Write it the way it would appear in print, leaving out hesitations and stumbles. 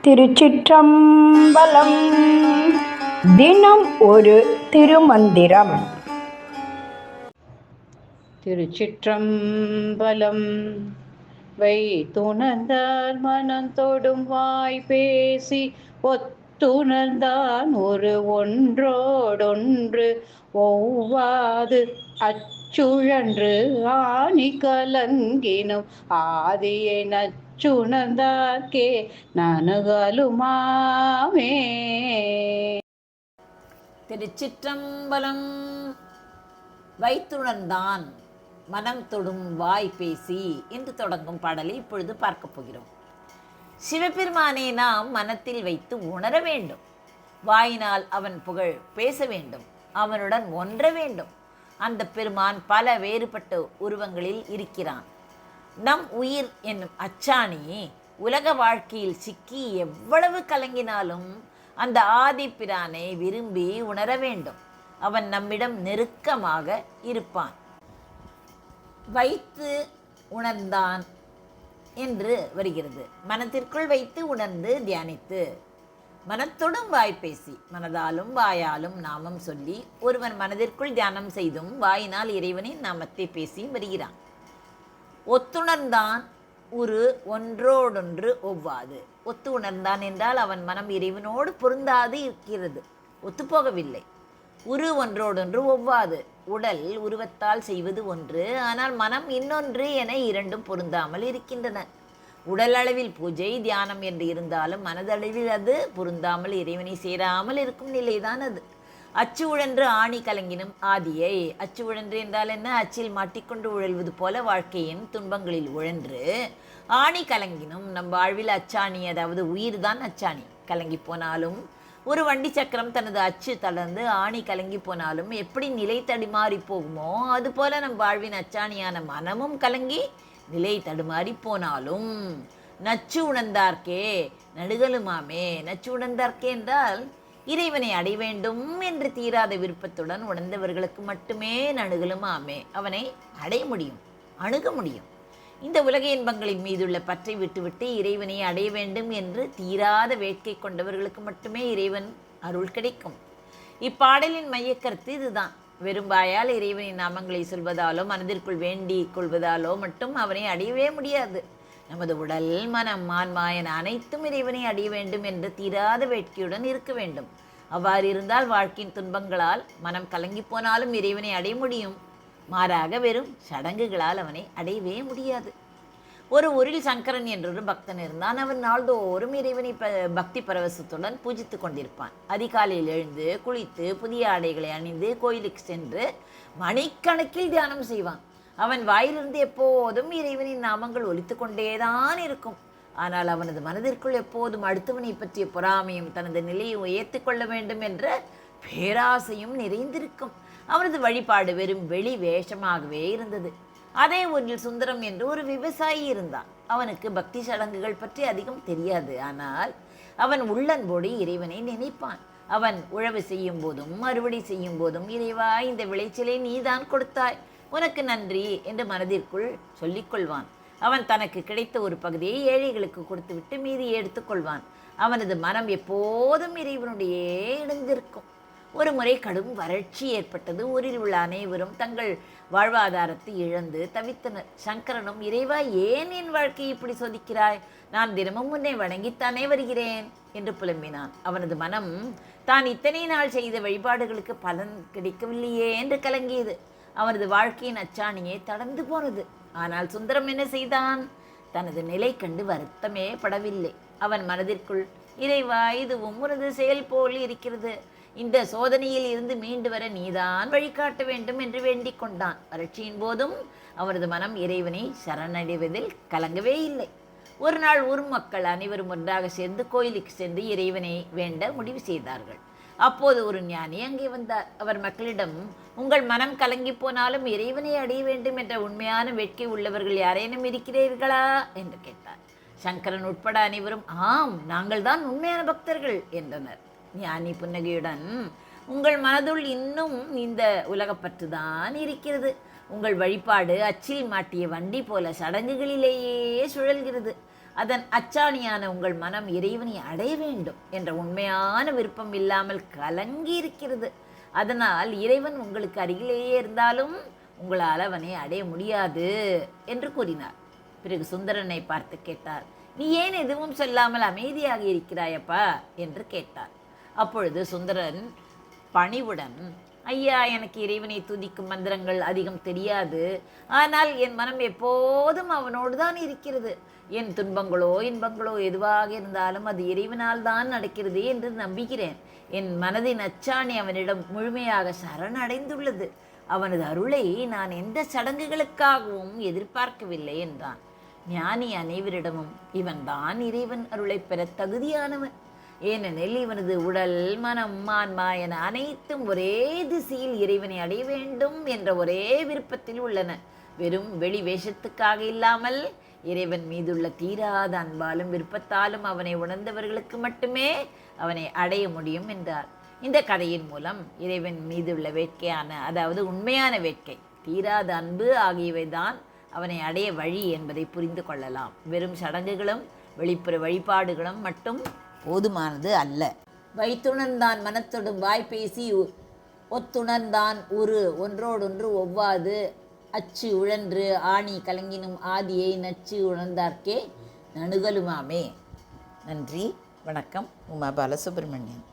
திருச்சிற்றம்பலம். தினம் ஒரு திருமந்திரம். திருச்சிற்றம்பலம். வைத்துணர்ந்தார் மனம் தொடும் வாய் பேசி ஒத்துணர்ந்தான் ஒரு ஒன்றோடொன்று ஒவ்வாது அச்சுழன்று ஆணி கலங்கினும் ஆதியை நச்சுணர்ந்தார்க்கே நனுகலுமாமே. திருச்சிற்றம்பலம். வைத்துணர்ந்தான் மனம் தொடும் வாய் பேசி என்று தொடங்கும் பாடலை இப்பொழுது பார்க்க போகிறோம். சிவபெருமானை நாம் மனத்தில் வைத்து உணர வேண்டும். வாயினால் அவன் புகழ் பேச வேண்டும். அவனுடன் ஒன்ற வேண்டும். அந்த பெருமான் பல வேறுபட்ட உருவங்களில் இருக்கிறான். நம் உயிர் என்னும் அச்சாணி உலக வாழ்க்கையில் சிக்கி எவ்வளவு கலங்கினாலும் அந்த ஆதிப்பிரானை விரும்பி உணர வேண்டும். அவன் நம்மிடம் நெருக்கமாக இருப்பான். வைத்து உணர்ந்தான் என்று வருகிறது. மனத்திற்குள் வைத்து உணர்ந்து தியானித்து, மனத்தோடும் வாய் பேசி, மனதாலும் வாயாலும் நாமம் சொல்லி ஒருவன் மனதிற்குள் தியானம் செய்தும் வாயினால் இறைவனின் நாமத்தை பேசியும் வருகிறான். ஒத்துணர்ந்தான் ஒன்றோடொன்று ஒவ்வாது. ஒத்து உணர்ந்தான் என்றால் அவன் மனம் இறைவனோடு பொருந்தாது இருக்கிறது, ஒத்துப்போகவில்லை. ஒன்றோடொன்று ஒவ்வாது. உடல் உருவத்தால் செய்வது ஒன்று, ஆனால் மனம் இன்னொன்று என இரண்டும் பொருந்தாமல் இருக்கின்றன. உடல் அளவில் பூஜை தியானம் என்று இருந்தாலும் மனதளவில் அது பொருந்தாமல் இறைவனை சேராமல் இருக்கும் நிலைதான் அது. அச்சு உழன்று ஆணி கலங்கினும் ஆதியை. அச்சு உழன்று என்றால் என்ன? அச்சில் மாட்டிக்கொண்டு உழல்வது போல வாழ்க்கையின் துன்பங்களில் உழன்று ஆணி கலங்கினும் நம் வாழ்வில் அச்சாணி, அதாவது உயிர் தான் அச்சாணி, கலங்கி போனாலும் ஒரு வண்டி சக்கரம் தனது அச்சு தளர்ந்து ஆணி கலங்கி போனாலும் எப்படி நிலை தடுமாறி போகுமோ அதுபோல நம் வாழ்வின் அச்சாணியான மனமும் கலங்கி நிலை தடுமாறி போனாலும் நச்சு உணர்ந்தார்க்கே நடுகலுமாமே. நச்சு உணர்ந்தார்க்கே என்றால் இறைவனை அடைய வேண்டும் என்று தீராத விருப்பத்துடன் உணர்ந்தவர்களுக்கு மட்டுமே நடுகலுமாமே. அவனை அடைய முடியும், அணுக முடியும். இந்த உலக இன்பங்களின் மீதுள்ள பற்றை விட்டுவிட்டு இறைவனை அடைய வேண்டும் என்று தீராத வேட்கை கொண்டவர்களுக்கு மட்டுமே இறைவன் அருள் கிடைக்கும். இப்பாடலின் மையக்கருத்து இதுதான். வெறும்பாயால் இறைவனின் நாமங்களை சொல்வதாலோ மனதிற்குள் வேண்டி கொள்வதாலோ மட்டும் அவனை அடையவே முடியாது. நமது உடல் மனம் ஆன்மா என அனைத்தும் இறைவனை அடைய வேண்டும் என்ற தீராத வேட்கையுடன் இருக்க வேண்டும். அவ்வாறு இருந்தால் வாழ்க்கையின் துன்பங்களால் மனம் கலங்கி போனாலும் இறைவனை அடைய முடியும். மாறாக வெறும் சடங்குகளால் அவனை அடையவே முடியாது. ஒரு ஊரில் சங்கரன் என்றொரு பக்தன் இருந்தான். அவன் நாள்தோறும் இறைவனை பக்தி பரவசத்துடன் பூஜித்து கொண்டிருப்பான். அதிகாலையில் எழுந்து குளித்து புதிய ஆடைகளை அணிந்து கோயிலுக்கு சென்று மணிக்கணக்கில் தியானம் செய்வான். அவன் வாயிலிருந்து எப்போதும் இறைவனின் நாமங்கள் ஒலித்து கொண்டேதான் இருக்கும். ஆனால் அவனது மனதிற்குள் எப்போதும் அடுத்தவனை பற்றிய பொறாமையும் தனது நிலையை உயர்த்தி கொள்ள வேண்டும் என்ற பேராசையும் நிறைந்திருக்கும். அவனது வழிபாடு வெறும் வெளி வேஷமாகவே இருந்தது. அதே ஊரில் சுந்தரம் என்று ஒரு விவசாயி இருந்தான். அவனுக்கு பக்தி சடங்குகள் பற்றி அதிகம் தெரியாது. ஆனால் அவன் உள்ளன்போடு இறைவனை நினைப்பான். அவன் உழவு செய்யும் போதும் அறுவடை செய்யும் போதும், இறைவா, இந்த விளைச்சலை நீதான் கொடுத்தாய், உனக்கு நன்றி என்று மனதிற்குள் சொல்லிக்கொள்வான். அவன் தனக்கு கிடைத்த ஒரு பகுதியை ஏழைகளுக்கு கொடுத்துவிட்டு மீதியை எடுத்துக்கொள்வான். அவனது மனம் எப்போதும் இறைவனுடையே இணைந்திருக்கும். ஒரு முறை கடும் வறட்சி ஏற்பட்டது. ஊரில் உள்ள அனைவரும் தங்கள் வாழ்வாதாரத்தை இழந்து தவித்தனர். சங்கரனும், இறைவா, ஏன் என் வாழ்க்கையை இப்படி சோதிக்கிறாய்? நான் தினமும் உன்னை வணங்கித்தானே வருகிறேன் என்று புலம்பினான். அவனது மனம் தான் இத்தனை நாள் செய்த வழிபாடுகளுக்கு பலன் கிடைக்கவில்லையே என்று கலங்கியது. அவனது வாழ்க்கையின் அச்சாணியே தளர்ந்து போனது. ஆனால் சுந்தரம் என்ன செய்தான்? தனது நிலை கண்டு வருத்தமே படவில்லை. அவன் மனதிற்குள், இறைவா, இதுவும் உனது செயல் போல் இருக்கிறது, இந்த சோதனையில் இருந்து மீண்டு வர நீதான் வழிகாட்ட வேண்டும் என்று வேண்டிக் கொண்டான். வறட்சியின் போதும் அவரது மனம் இறைவனை சரணடைவதில் கலங்கவே இல்லை. ஒரு நாள் ஊர் மக்கள் அனைவரும் ஒன்றாக சேர்ந்து கோயிலுக்கு சென்று இறைவனை வேண்ட முடிவு செய்தார்கள். அப்போது ஒரு ஞானி அங்கே வந்தார். அவர் மக்களிடம், உங்கள் மனம் கலங்கி போனாலும் இறைவனை அடைய வேண்டும் என்ற உண்மையான வேட்கை உள்ளவர்கள் யாரேனும் இருக்கிறீர்களா என்று கேட்டார். சங்கரன் உட்பட அனைவரும், ஆம், நாங்கள் தான் உண்மையான பக்தர்கள் என்றனர். ஞானி புன்னகையுடன், உங்கள் மனதுள் இன்னும் இந்த உலகப்பற்று தான் இருக்கிறது. உங்கள் வழிபாடு அச்சில் மாட்டிய வண்டி போல சடங்குகளிலேயே சுழல்கிறது. அதன் அச்சாணியான உங்கள் மனம் இறைவனை அடைய வேண்டும் என்ற உண்மையான விருப்பம் இல்லாமல் கலங்கி இருக்கிறது. அதனால் இறைவன் உங்களுக்கு அருகிலேயே இருந்தாலும் உங்களால் அவனை அடைய முடியாது என்று கூறினார். பிறகு சுந்தரனை பார்த்து கேட்டார், நீ ஏன் எதுவும் சொல்லாமல் அமைதியாக இருக்கிறாயப்பா என்று கேட்டார். அப்பொழுது சுந்தரன் பணிவுடன், ஐயா, எனக்கு இறைவனை துதிக்கும் மந்திரங்கள் அதிகம் தெரியாது. ஆனால் என் மனம் எப்போதும் அவனோடு தான் இருக்கிறது. என் துன்பங்களோ இன்பங்களோ எதுவாக இருந்தாலும் அது இறைவனால் தான் நடக்கிறது என்று நம்புகிறேன். என் மனதின் அச்சாணி அவனிடம் முழுமையாக சரணடைந்துள்ளது. அவனது அருளை நான் எந்த சடங்குகளுக்காகவும் எதிர்பார்க்கவில்லை என்றான். ஞானி அனைவரிடமும் இவன்தான் இறைவன் அருளை பெற தகுதியானவன். ஏனெனில் இவனது உடல், மனம், ஆன்மா என அனைத்தும் ஒரே திசையில் இறைவனை அடைய வேண்டும் என்ற ஒரே விருப்பத்தில் உள்ளன. வெறும் வெளி வேஷத்துக்காக இல்லாமல் இறைவன் மீதுள்ள தீராத அன்பாலும் விருப்பத்தாலும் அவனை உணர்ந்தவர்களுக்கு மட்டுமே அவனை அடைய முடியும் என்றார். இந்த கதையின் மூலம் இறைவன் மீதுள்ள வேட்கையான, அதாவது உண்மையான வேட்கை, தீராத அன்பு ஆகியவை தான் அவனை அடைய வழி என்பதை புரிந்து கொள்ளலாம். வெறும் சடங்குகளும் வெளிப்புற வழிபாடுகளும் மட்டும் போதுமானது அல்ல. வைத்துணர்ந்தான் மனத்தொடும் வாய் பேசி ஒத்துணர்ந்தான் ஒன்றோடொன்று ஒவ்வாது அச்சு உழன்று ஆணி கலங்கினும் ஆதியை நச்சு உணர்ந்தார்க்கே நணுகலுமாமே. நன்றி, வணக்கம். உமா பாலசுப்ரமணியன்.